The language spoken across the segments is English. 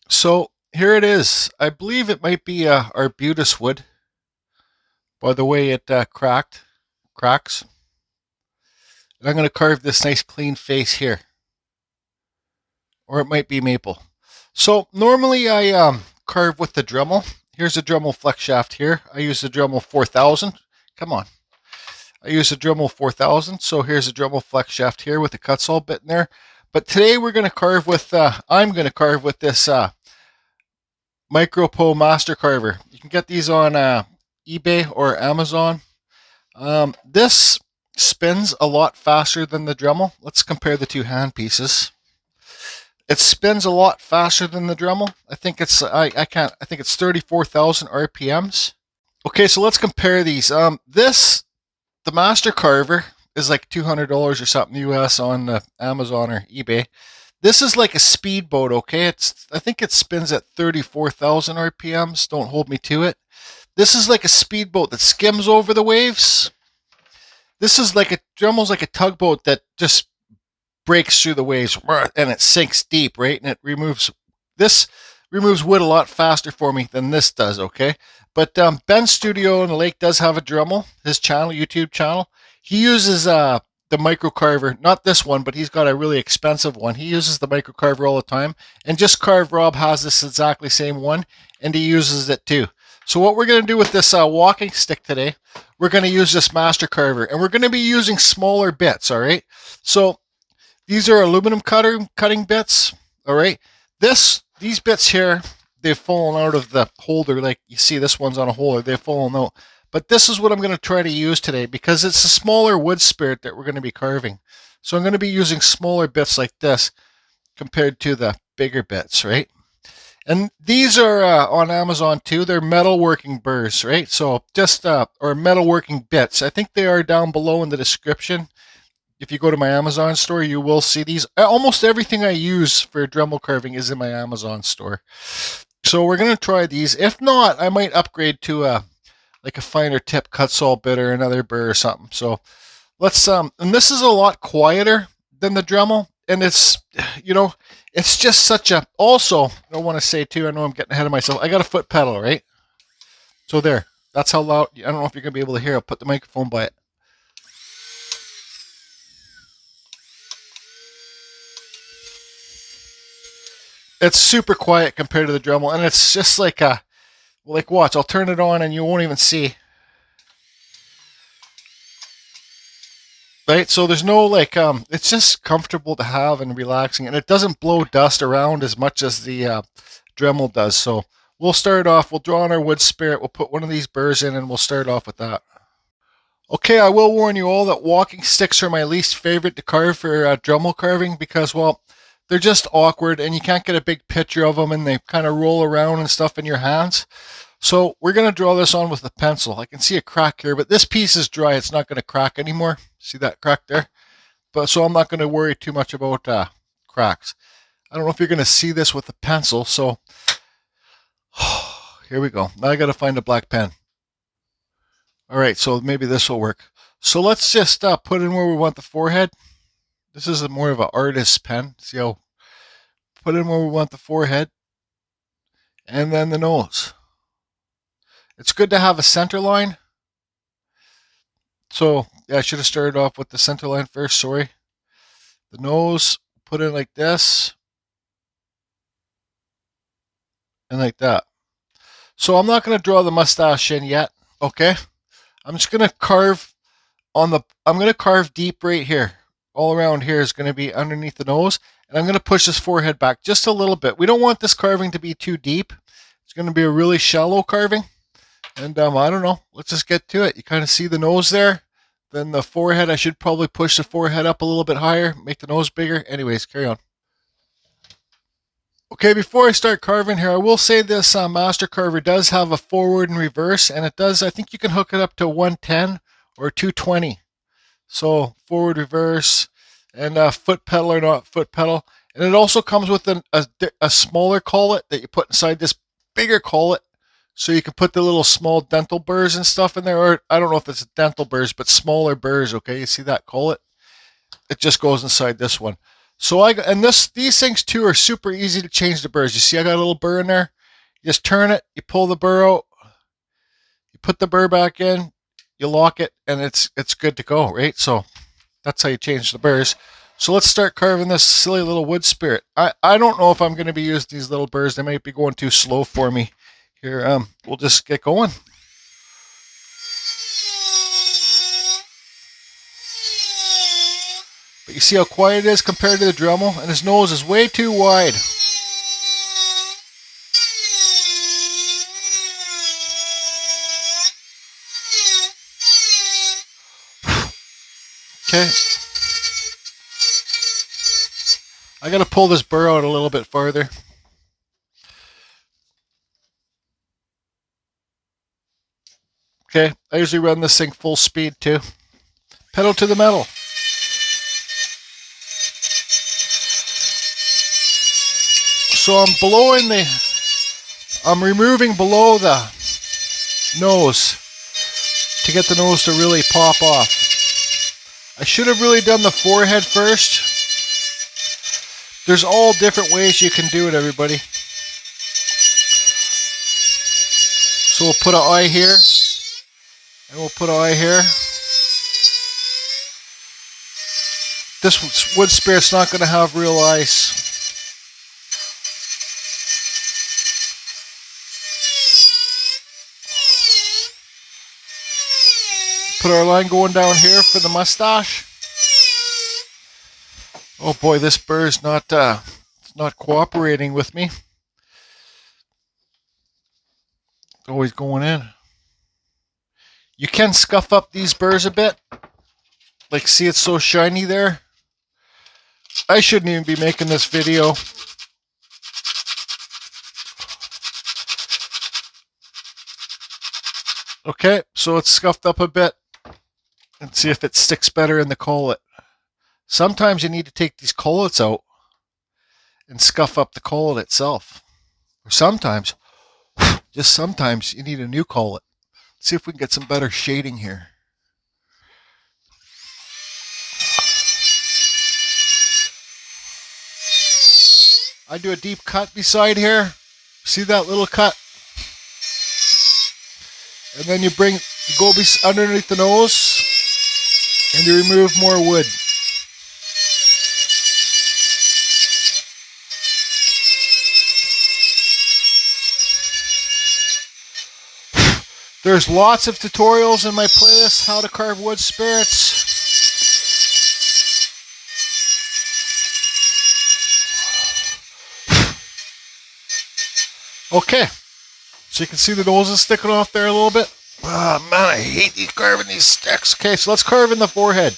So here it is. I believe it might be arbutus wood by the way it cracks. And I'm going to carve this nice clean face here, or it might be maple. So normally I carve with the Dremel. Here's a Dremel flex shaft here. I use the Dremel 4000. Come on. I use the Dremel 4000. So here's a Dremel flex shaft here with the Kutzall bit in there. But today we're going to carve with, I'm going to carve with this MicroPo Master Carver. You can get these on eBay or Amazon. This spins a lot faster than the Dremel. Let's compare the two hand pieces. It spins a lot faster than the Dremel. I think it's I think it's 34,000 RPMs. Okay, so let's compare these. The Master Carver is like $200 or something US on Amazon or eBay. This is like a speedboat, okay? I think it spins at 34,000 RPMs. Don't hold me to it. This is like a speedboat that skims over the waves. This is like Dremel's like a tugboat that just breaks through the waves and it sinks deep, right? And it removes wood a lot faster for me than this does, okay? But Ben's studio in the lake does have a Dremel, his channel, YouTube channel. He uses the micro carver, not this one, but he's got a really expensive one. He uses the micro carver all the time. And Just Carve Rob has this exactly same one, and he uses it too. So what we're going to do with this walking stick today, we're going to use this Master Carver, and we're going to be using smaller bits, all right? So these are aluminum cutting bits, all right? These bits here, they've fallen out of the holder. Like you see, this one's on a holder. They've fallen out. But this is what I'm going to try to use today because it's a smaller Woodspirit that we're going to be carving. So I'm going to be using smaller bits like this compared to the bigger bits, right? And these are on Amazon too. They're metalworking burs, right? So just, or metalworking bits. I think they are down below in the description. If you go to my Amazon store, you will see these. Almost everything I use for Dremel carving is in my Amazon store. So we're going to try these. If not, I might upgrade to like a finer tip Kutzall bit or another burr or something. So let's, and this is a lot quieter than the Dremel. And it's, it's just such a, also, I want to say too, I know I'm getting ahead of myself. I got a foot pedal, right? So there, that's how loud, I don't know if you're going to be able to hear. I'll put the microphone by it. It's super quiet compared to the Dremel, and it's just like watch, I'll turn it on and you won't even see. Right, so there's no it's just comfortable to have and relaxing, and it doesn't blow dust around as much as the Dremel does. So we'll start off, we'll draw on our Woodspirit, we'll put one of these burrs in, and we'll start off with that. Okay, I will warn you all that walking sticks are my least favorite to carve for Dremel carving because, well, they're just awkward and you can't get a big picture of them and they kind of roll around and stuff in your hands. So we're going to draw this on with a pencil. I can see a crack here, but this piece is dry. It's not going to crack anymore. See that crack there? But so I'm not going to worry too much about cracks. I don't know if you're going to see this with a pencil. So here we go. Now I got to find a black pen. All right, so maybe this will work. So let's just put in where we want the forehead. This is more of an artist's pen. See how, put in where we want the forehead. And then the nose. It's good to have a center line. So, yeah, I should have started off with the center line first, sorry. The nose, put in like this. And like that. So I'm not going to draw the mustache in yet, okay? I'm just going to carve I'm going to carve deep right here. All around here is going to be underneath the nose. And I'm going to push this forehead back just a little bit. We don't want this carving to be too deep. It's going to be a really shallow carving. And I don't know. Let's just get to it. You kind of see the nose there. Then the forehead, I should probably push the forehead up a little bit higher. Make the nose bigger. Anyways, carry on. Okay, before I start carving here, I will say this Master Carver does have a forward and reverse. And it does, I think you can hook it up to 110 or 220. So forward, reverse, and foot pedal or not foot pedal. And it also comes with a smaller collet that you put inside this bigger collet. So you can put the little small dental burrs and stuff in there. Or I don't know if it's dental burrs, but smaller burrs, okay? You see that collet? It just goes inside this one. So these things too are super easy to change the burrs. You see I got a little burr in there. You just turn it, you pull the burr out, you put the burr back in, you lock it, and it's good to go, right? So that's how you change the burrs. So let's start carving this silly little Woodspirit. I don't know if I'm going to be using these little burrs. They might be going too slow for me. Here, we'll just get going. But you see how quiet it is compared to the Dremel? And his nose is way too wide. Okay. I gotta pull this burr out a little bit farther. Okay, I usually run this thing full speed too. Pedal to the metal. So I'm removing below the nose to get the nose to really pop off. I should have really done the forehead first. There's all different ways you can do it, everybody. So we'll put an eye here, and we'll put an eye here. This Woodspirit's not going to have real eyes. Put our line going down here for the mustache. Oh boy, this burr's not cooperating with me. Always going in. You can scuff up these burrs a bit. Like, see, it's so shiny there. I shouldn't even be making this video. Okay, so it's scuffed up a bit. And see if it sticks better in the collet. Sometimes you need to take these collets out and scuff up the collet itself. Or sometimes, just sometimes, you need a new collet. Let's see if we can get some better shading here. I do a deep cut beside here. See that little cut? And then you go underneath the nose and you remove more wood. There's lots of tutorials in my playlist, how to carve wood spirits. Okay, so you can see the nose is sticking off there a little bit. Oh man, I hate carving these sticks. Okay, so let's carve in the forehead.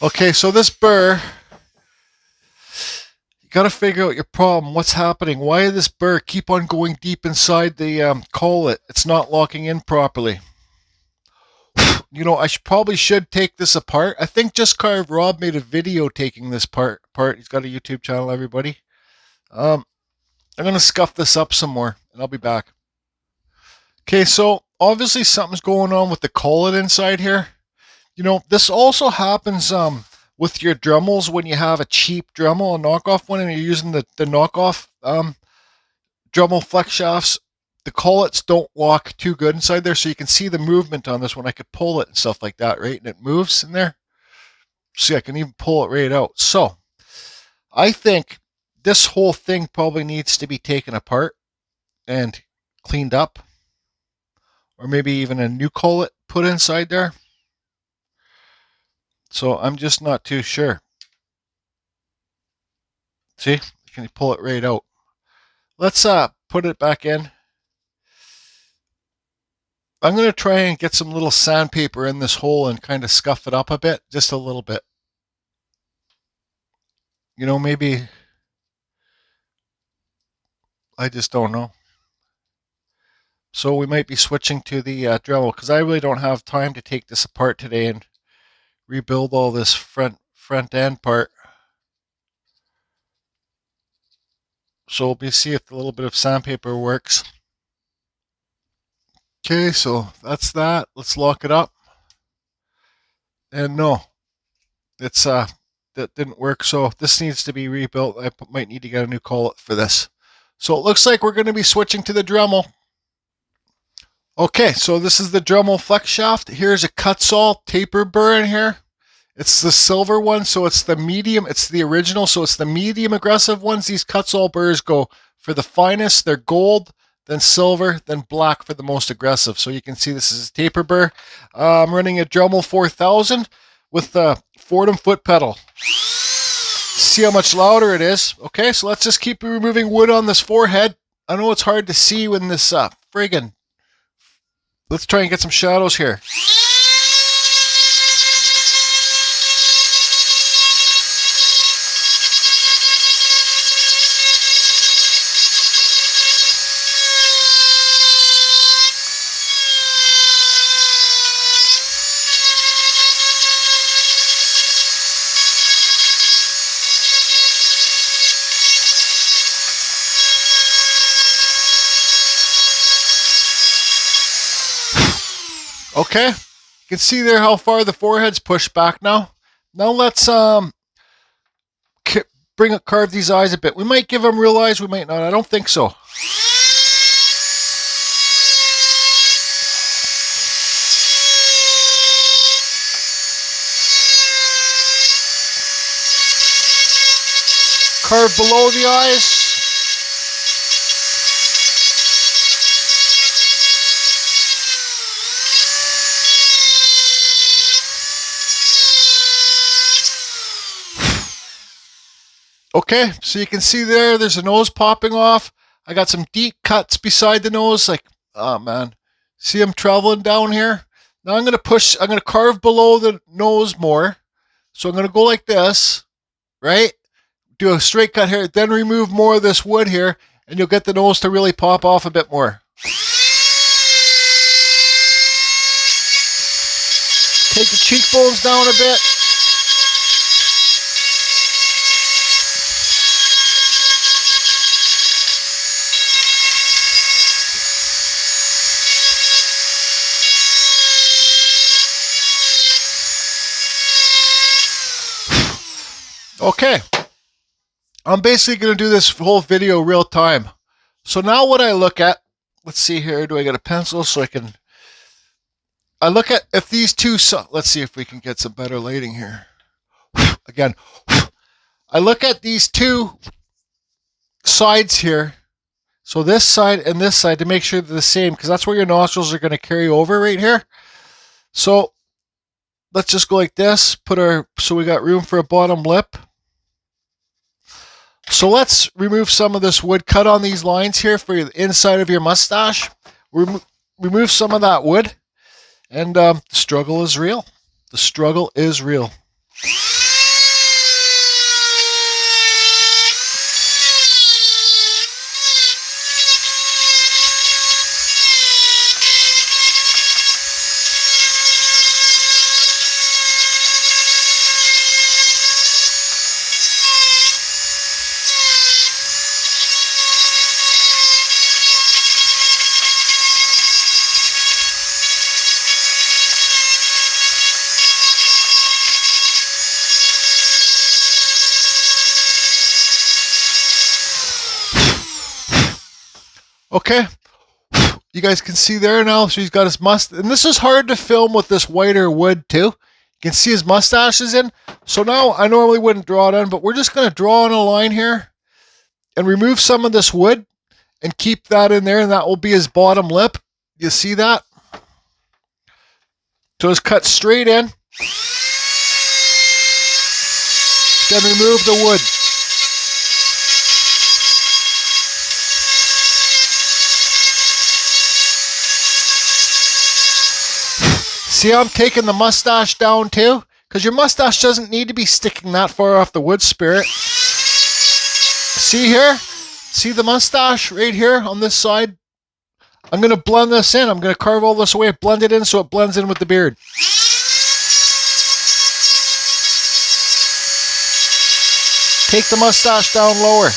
Okay, so this burr, you got to figure out your problem. What's happening? Why does this burr keep on going deep inside the collet? It's not locking in properly. You know, I probably should take this apart. I think Just Carve Rob made a video taking this part. He's got a YouTube channel, everybody. I'm going to scuff this up some more, and I'll be back. Okay, so obviously something's going on with the collet inside here. You know, this also happens with your Dremels when you have a cheap Dremel, a knockoff one, and you're using the knockoff Dremel flex shafts. The collets don't lock too good inside there, so you can see the movement on this one. I could pull it and stuff like that, right? And it moves in there. See, I can even pull it right out. So, I think this whole thing probably needs to be taken apart and cleaned up. Or maybe even a new collet put inside there. So I'm just not too sure. See, you can pull it right out. Let's put it back in. I'm going to try and get some little sandpaper in this hole and kind of scuff it up a bit, just a little bit. You know, maybe, I just don't know. So we might be switching to the Dremel because I really don't have time to take this apart today and rebuild all this front end part. So we'll see if a little bit of sandpaper works. Okay, so that's that. Let's lock it up. And no, it's that didn't work. So this needs to be rebuilt. I might need to get a new collet for this. So it looks like we're going to be switching to the Dremel. Okay, so this is the Dremel flex shaft. Here's a Kutzall taper burr in here. It's the silver one, so it's the medium. It's the original, so it's the medium aggressive ones. These Kutzall burrs go for the finest. They're gold, then silver, then black for the most aggressive. So you can see this is a taper burr. I'm running a Dremel 4000 with the Fordham foot pedal. See how much louder it is. Okay, so let's just keep removing wood on this forehead. I know it's hard to see when this friggin'. Let's try and get some shadows here. Okay, you can see there how far the forehead's pushed back now. Now let's carve these eyes a bit. We might give them real eyes, we might not. I don't think so. Carve below the eyes. Okay, so you can see there's a nose popping off. I got some deep cuts beside the nose, like, oh man. See them traveling down here? Now I'm going to carve below the nose more. So I'm going to go like this, right? Do a straight cut here, then remove more of this wood here, and you'll get the nose to really pop off a bit more. Take the cheekbones down a bit. Okay, I'm basically going to do this whole video real time. So now what I look at, let's see here, do I get a pencil so I look at if these two, let's see if we can get some better lighting here. Again, I look at these two sides here, so this side and this side, to make sure they're the same, because that's where your nostrils are going to carry over right here. So let's just go like this, so we got room for a bottom lip. So let's remove some of this wood. Cut on these lines here for the inside of your mustache. Remove some of that wood. And the struggle is real. The struggle is real. Okay, you guys can see there now, so he's got his mustache, and this is hard to film with this whiter wood too. You can see his mustache is in. So now, I normally wouldn't draw it on, but we're just going to draw on a line here and remove some of this wood and keep that in there, and that will be his bottom lip. You see that? So it's cut straight in. Then remove the wood. See how I'm taking the mustache down too? Because your mustache doesn't need to be sticking that far off the Woodspirit. See here? See the mustache right here on this side? I'm going to blend this in. I'm going to carve all this away, blend it in so it blends in with the beard. Take the mustache down lower.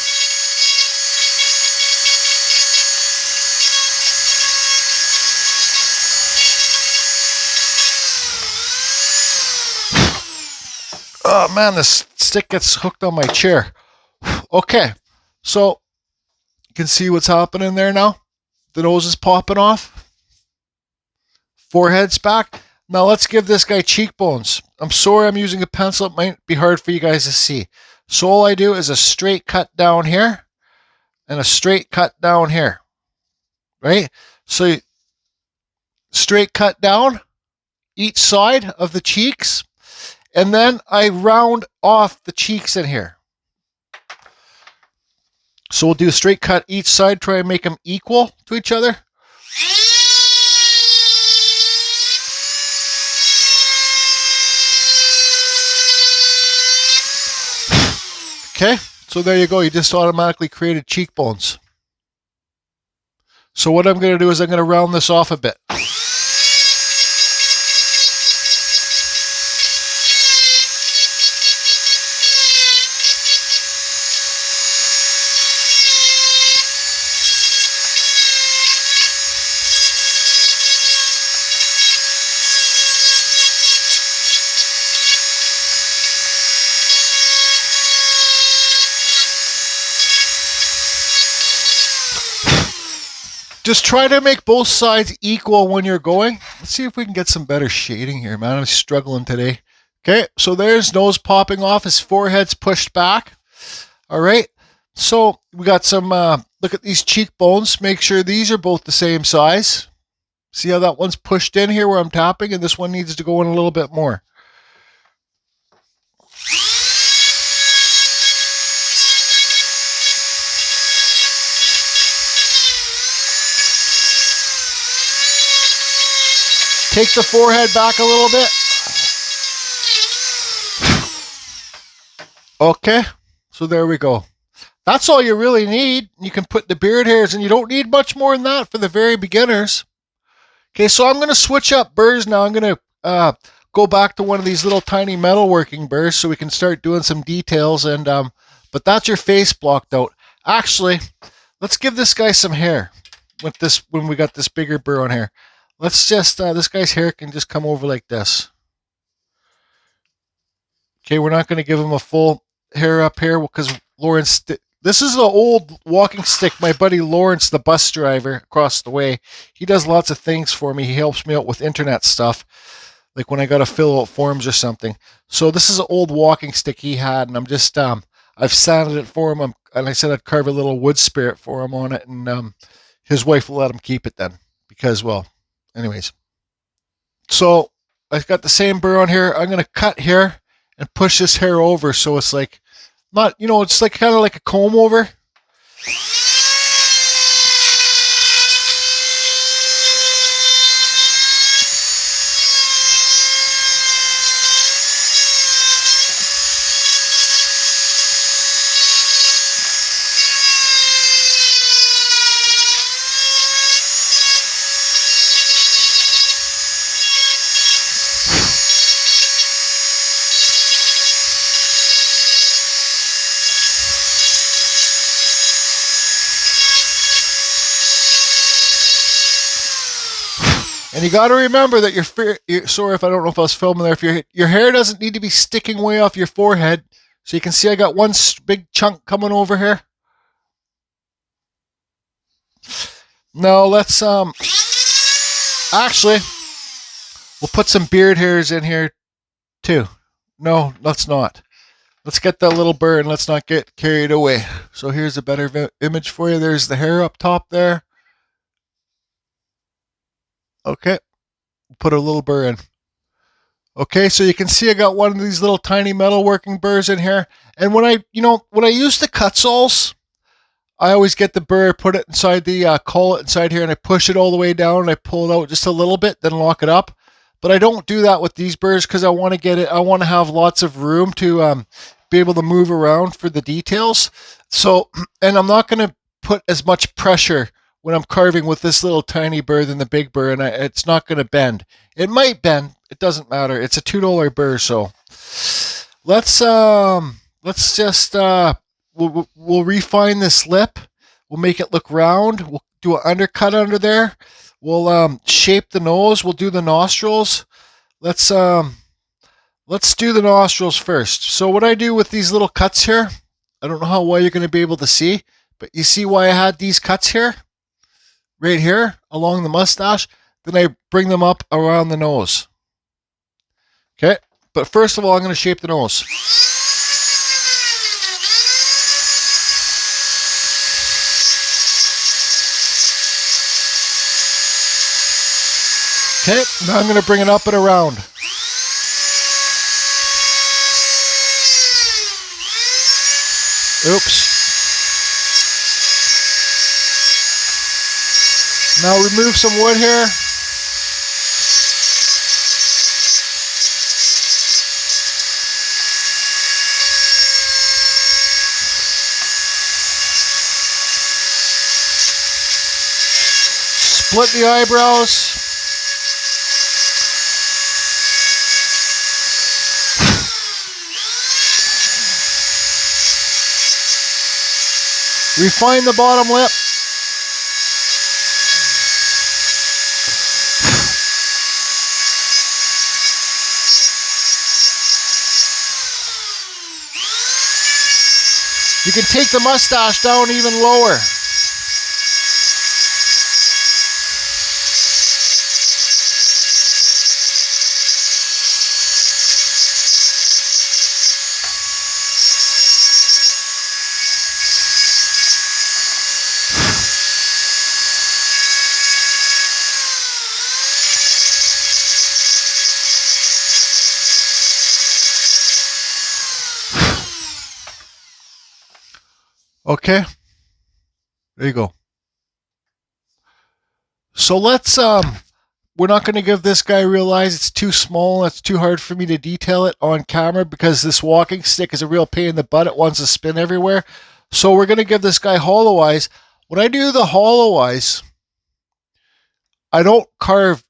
Oh man, this stick gets hooked on my chair. Okay, so you can see what's happening there now. The nose is popping off. Forehead's back. Now let's give this guy cheekbones. I'm sorry I'm using a pencil. It might be hard for you guys to see. So all I do is a straight cut down here and a straight cut down here. Right? So straight cut down each side of the cheeks. And then I round off the cheeks in here. So we'll do a straight cut each side, try and make them equal to each other. Okay, so there you go. You just automatically created cheekbones. So what I'm going to do is I'm going to round this off a bit. Just try to make both sides equal when you're going. Let's see if we can get some better shading here, man. I'm struggling today. Okay, so there's nose popping off. His forehead's pushed back. All right, so we got some, look at these cheekbones. Make sure these are both the same size. See how that one's pushed in here where I'm tapping, and this one needs to go in a little bit more. Take the forehead back a little bit. Okay, so there we go. That's all you really need. You can put the beard hairs, and you don't need much more than that for the very beginners. Okay, so I'm going to switch up burrs now. I'm going to go back to one of these little tiny metalworking burrs so we can start doing some details. And but that's your face blocked out. Actually, let's give this guy some hair with this when we got this bigger burr on here. Let's just, this guy's hair can just come over like this. Okay, we're not going to give him a full hair up here because Lawrence, this is an old walking stick. My buddy Lawrence, the bus driver across the way, he does lots of things for me. He helps me out with internet stuff, like when I got to fill out forms or something. So this is an old walking stick he had, and I'm just, I've sanded it for him, and I said I'd carve a little Woodspirit for him on it, and his wife will let him keep it then because, well, anyways, so I've got the same burr on here. I'm going to cut here and push this hair over so it's like, not, you know, it's like kind of like a comb over. And you got to remember that sorry if I don't know if I was filming there. If your hair doesn't need to be sticking way off your forehead. So you can see I got one big chunk coming over here. Now let's actually we'll put some beard hairs in here too. No, let's not. Let's get that little burr and let's not get carried away. So here's a better image for you. There's the hair up top there. Okay, put a little burr in. Okay, so you can see I got one of these little tiny metalworking burrs in here. And when I use the Kutzalls, I always get the burr, put it inside the collet inside here, and I push it all the way down, and I pull it out just a little bit, then lock it up. But I don't do that with these burrs because I want to get it. I want to have lots of room to be able to move around for the details. So, and I'm not going to put as much pressure when I'm carving with this little tiny burr than the big burr, and it's not going to bend. It might bend. It doesn't matter. It's a $2 burr, so let's just we'll refine this lip. We'll make it look round. We'll do an undercut under there. We'll shape the nose. We'll do the nostrils. Let's do the nostrils first. So what I do with these little cuts here, I don't know how well you're going to be able to see, but you see why I had these cuts here? Right here along the mustache. Then I bring them up around the nose. Okay, but first of all, I'm going to shape the nose. Okay, now I'm going to bring it up and around. Oops. Now remove some wood here. Split the eyebrows. Refine the bottom lip. You can take the mustache down even lower. Okay, there you go. So let's, we're not going to give this guy real eyes. It's too small. It's too hard for me to detail it on camera because this walking stick is a real pain in the butt. It wants to spin everywhere. So we're going to give this guy hollow eyes. When I do the hollow eyes, I don't carve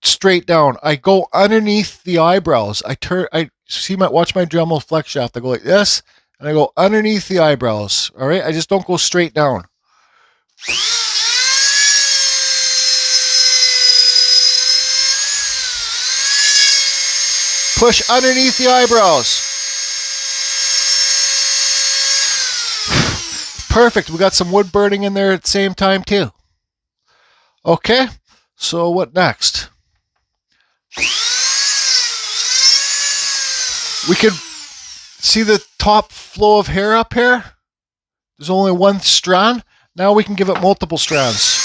straight down. I go underneath the eyebrows. Watch my Dremel flex shaft. I go like this. And I go underneath the eyebrows, all right? I just don't go straight down. Push underneath the eyebrows. Perfect, we got some wood burning in there at the same time too. Okay, so what next? We could see the top flow of hair up here? There's only one strand. Now we can give it multiple strands.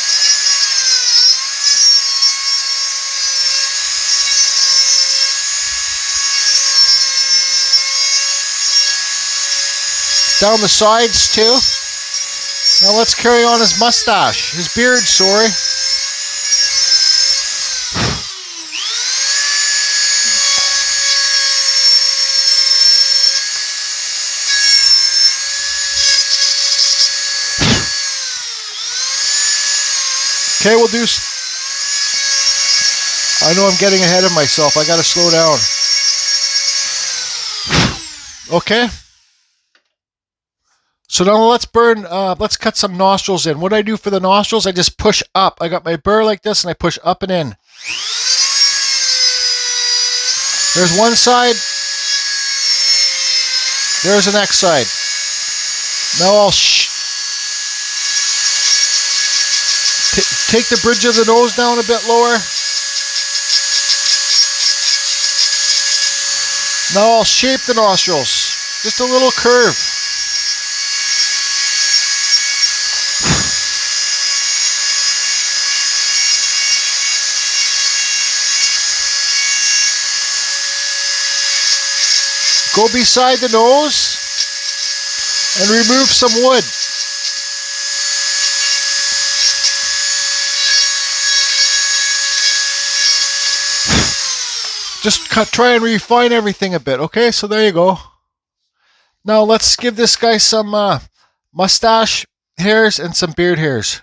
Down the sides too. Now let's carry on his mustache, his beard, sorry. Okay, we'll do... I know I'm getting ahead of myself. I gotta slow down. Okay. So now let's let's cut some nostrils in. What do I do for the nostrils? I just push up. I got my burr like this and I push up and in. There's one side. There's the next side. Now I'll take the bridge of the nose down a bit lower. Now I'll shape the nostrils. Just a little curve. Go beside the nose and remove some wood. Just try and refine everything a bit. Okay, so there you go. Now let's give this guy some mustache hairs and some beard hairs.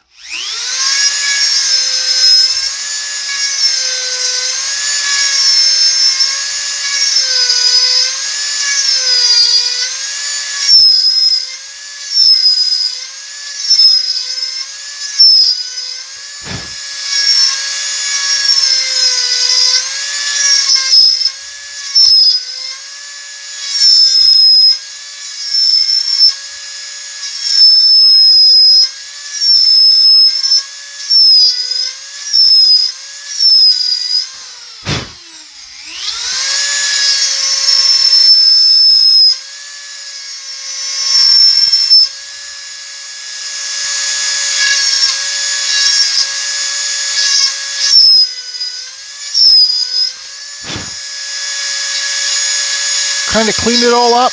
Kind of clean it all up.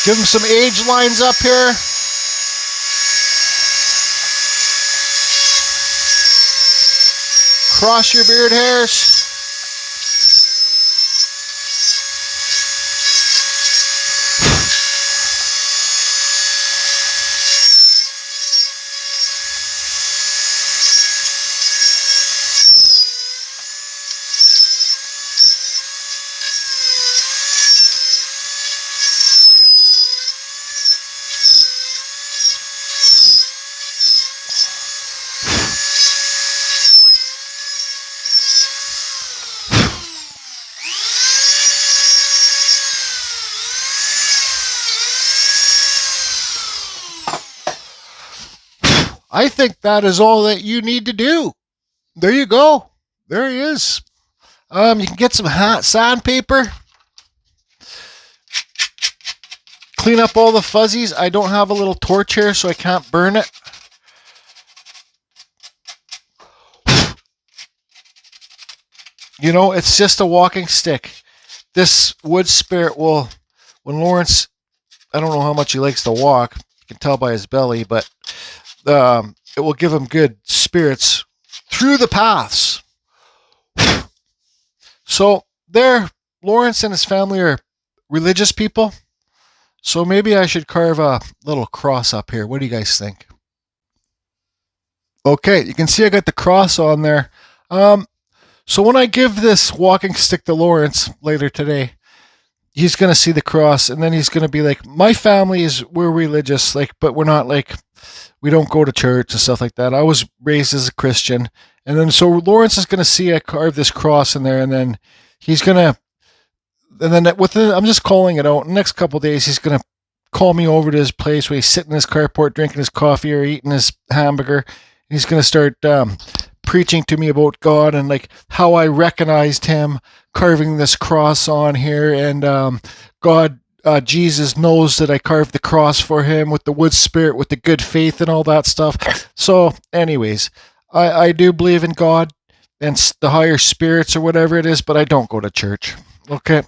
Give them some age lines up here. Cross your beard hairs. I think that is all that you need to do. There you go. There he is. You can get some sandpaper. Clean up all the fuzzies. I don't have a little torch here, so I can't burn it. You know, it's just a walking stick. This Woodspirit will, when Lawrence, I don't know how much he likes to walk. You can tell by his belly, but it will give him good spirits through the paths. So there, Lawrence and his family are religious people. So maybe I should carve a little cross up here. What do you guys think? Okay, you can see I got the cross on there. So when I give this walking stick to Lawrence later today, he's going to see the cross, and then he's going to be like, my family we're religious, like, but we're not like, we don't go to church and stuff like that. I was raised as a Christian. And then so Lawrence is going to see I carve this cross in there, and then he's going to, and then I'm just calling it out. In the next couple of days, he's going to call me over to his place where he's sitting in his carport drinking his coffee or eating his hamburger. He's going to start preaching to me about God and like how I recognized him carving this cross on here, and God, Jesus knows that I carved the cross for him with the Woodspirit, with the good faith and all that stuff. So anyways, I do believe in God and the higher spirits or whatever it is, but I don't go to church. Okay.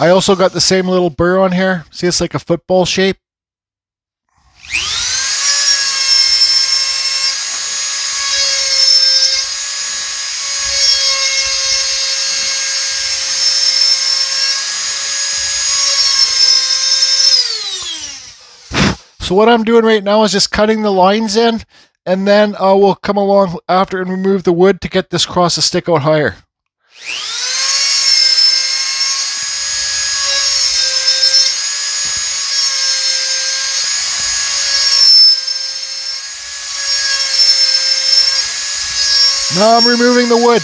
I also got the same little burr on here. See, it's like a football shape. So what I'm doing right now is just cutting the lines in, and then we'll come along after and remove the wood to get this cross to stick out higher. Now I'm removing the wood.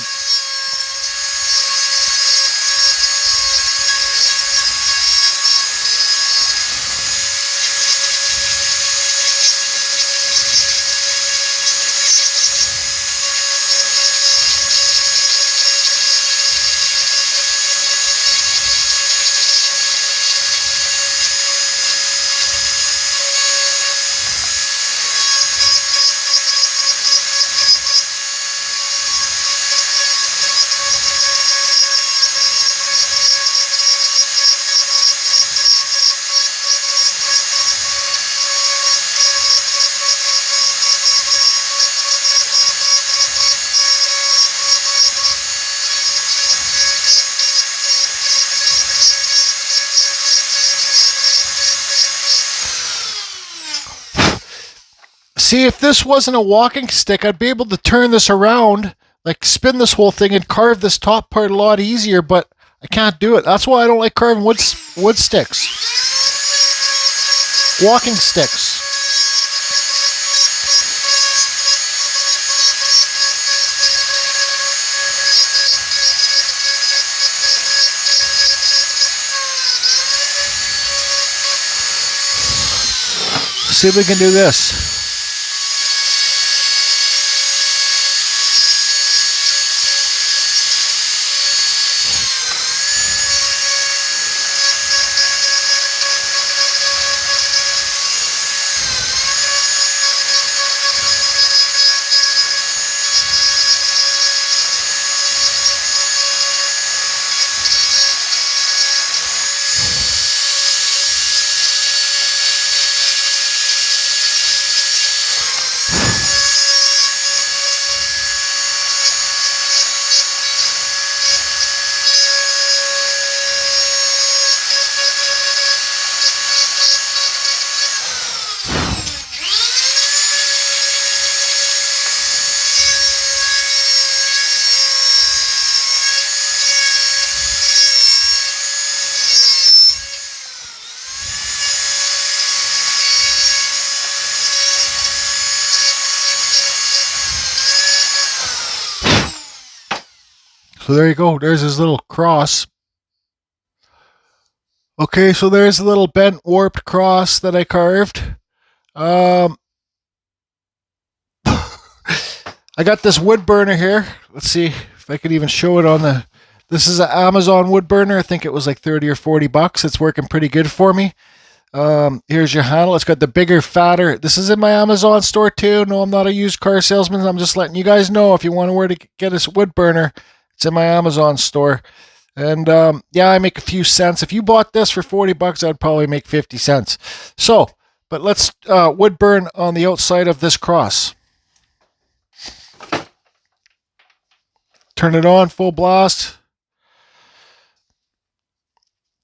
See, if this wasn't a walking stick, I'd be able to turn this around, like spin this whole thing and carve this top part a lot easier, but I can't do it. That's why I don't like carving wood sticks. Walking sticks. See if we can do this. So there you go. There's his little cross. Okay, so there's a little bent, warped cross that I carved. I got this wood burner here. Let's see if I could even show it on the... This is an Amazon wood burner. I think it was like 30 or 40 bucks. It's working pretty good for me. Here's your handle. It's got the bigger, fatter... This is in my Amazon store too. No, I'm not a used car salesman. I'm just letting you guys know if you want where to get a wood burner. It's in my Amazon store. And yeah, I make a few cents. If you bought this for 40 bucks, I'd probably make 50 cents. So, but let's wood burn on the outside of this cross. Turn it on, full blast.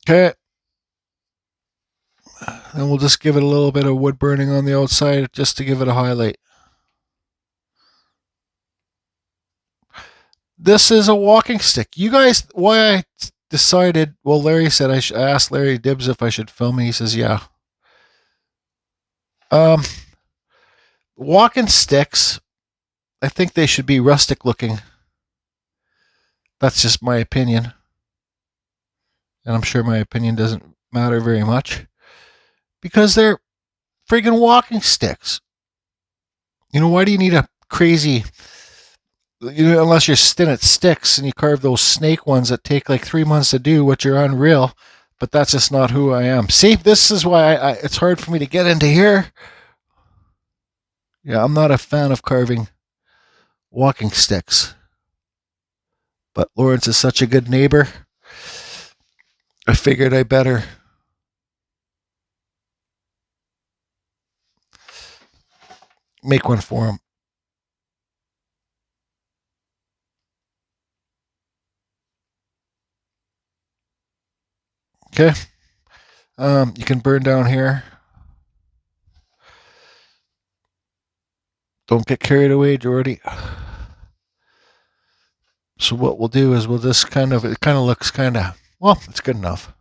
Okay. And we'll just give it a little bit of wood burning on the outside just to give it a highlight. This is a walking stick. You guys, why I decided, well, Larry said I asked Larry Dibbs if I should film it. He says, yeah. Walking sticks, I think they should be rustic looking. That's just my opinion. And I'm sure my opinion doesn't matter very much. Because they're friggin' walking sticks. You know, why do you need a crazy... You know, unless you're stint at sticks and you carve those snake ones that take like 3 months to do, which are unreal, but that's just not who I am. See, this is why it's hard for me to get into here. Yeah, I'm not a fan of carving walking sticks. But Lawrence is such a good neighbor, I figured I better make one for him. Okay, you can burn down here. Don't get carried away, Jordy. So what we'll do is we'll just it kind of looks kind of, well, it's good enough.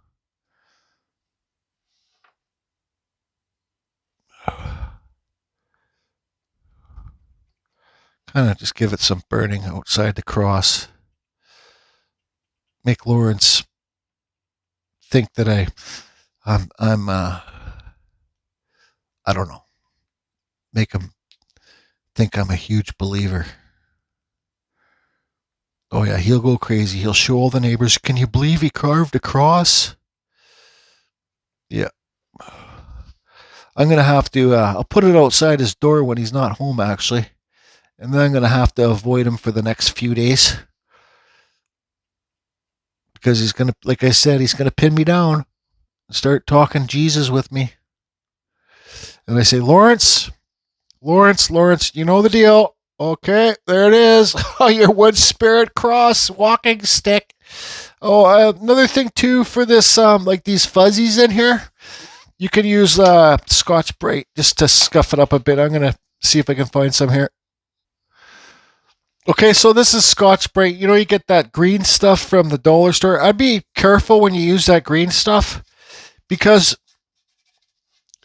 Kind of just give it some burning outside the cross. Make Lawrence think that I'm I don't know. Make him think I'm a huge believer. Oh yeah, he'll go crazy. He'll show all the neighbors. Can you believe he carved a cross? Yeah. I'm going to have to, I'll put it outside his door when he's not home actually. And then I'm going to have to avoid him for the next few days. Because he's going to, like I said, he's going to pin me down and start talking Jesus with me. And I say, Lawrence, you know the deal. Okay, there it is. Oh, your Woodspirit cross walking stick. Oh, another thing too for this, like these fuzzies in here, you can use Scotch-Brite just to scuff it up a bit. I'm going to See if I can find some here. Okay, so this is Scotch-Brite. You know, you get that green stuff from the dollar store. I'd be careful when you use that green stuff because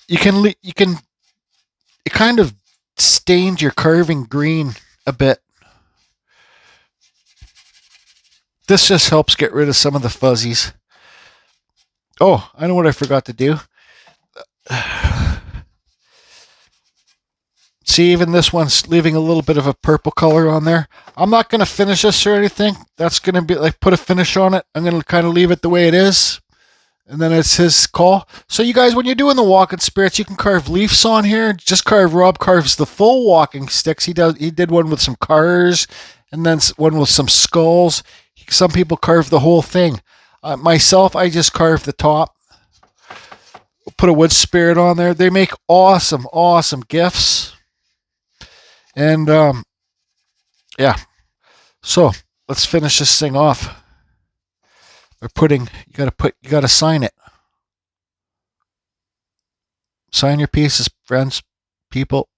you can it kind of stains your carving green a bit. This just helps get rid of some of the fuzzies. Oh, I know what I forgot to do. See, even this one's leaving a little bit of a purple color on there. I'm not going to finish this or anything. That's going to be like put a finish on it. I'm going to kind of leave it the way it is. And then it's his call. So you guys, when you're doing the walking spirits, you can carve leaves on here. Just Rob carves the full walking sticks. He did one with some cars and then one with some skulls. Some people carve the whole thing. Myself, I just carve the top. Put a wood spirit on there. They make awesome, awesome gifts. And yeah, so let's finish this thing off. You gotta sign it. Sign your pieces, friends, people.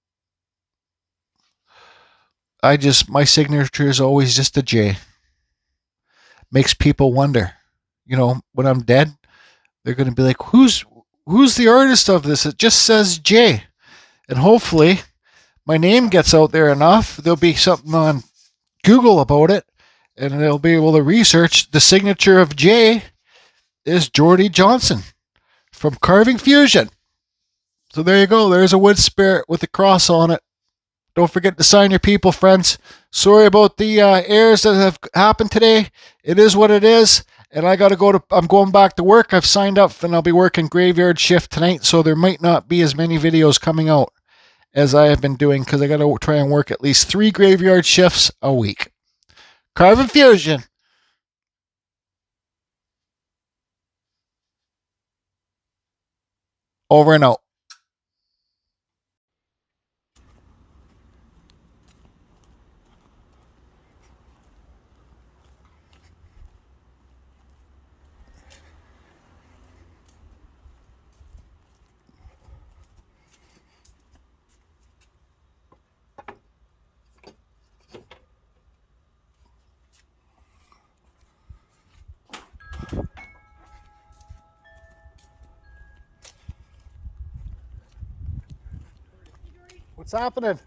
My signature is always just a J. Makes people wonder. You know, when I'm dead, they're gonna be like, who's the artist of this? It just says J. And hopefully my name gets out there enough, there'll be something on Google about it, and they'll be able to research the signature of J is Jordy Johnson from Carving Fusion. So there you go. There's a wood spirit with a cross on it. Don't forget to sign your people, friends. Sorry about the errors that have happened today. It is what it is. And I'm going back to work. I've signed up and I'll be working graveyard shift tonight. So there might not be as many videos coming out as I have been doing because I got to try and work at least 3 graveyard shifts a week. Carving Fusion. Over and out. What's happening?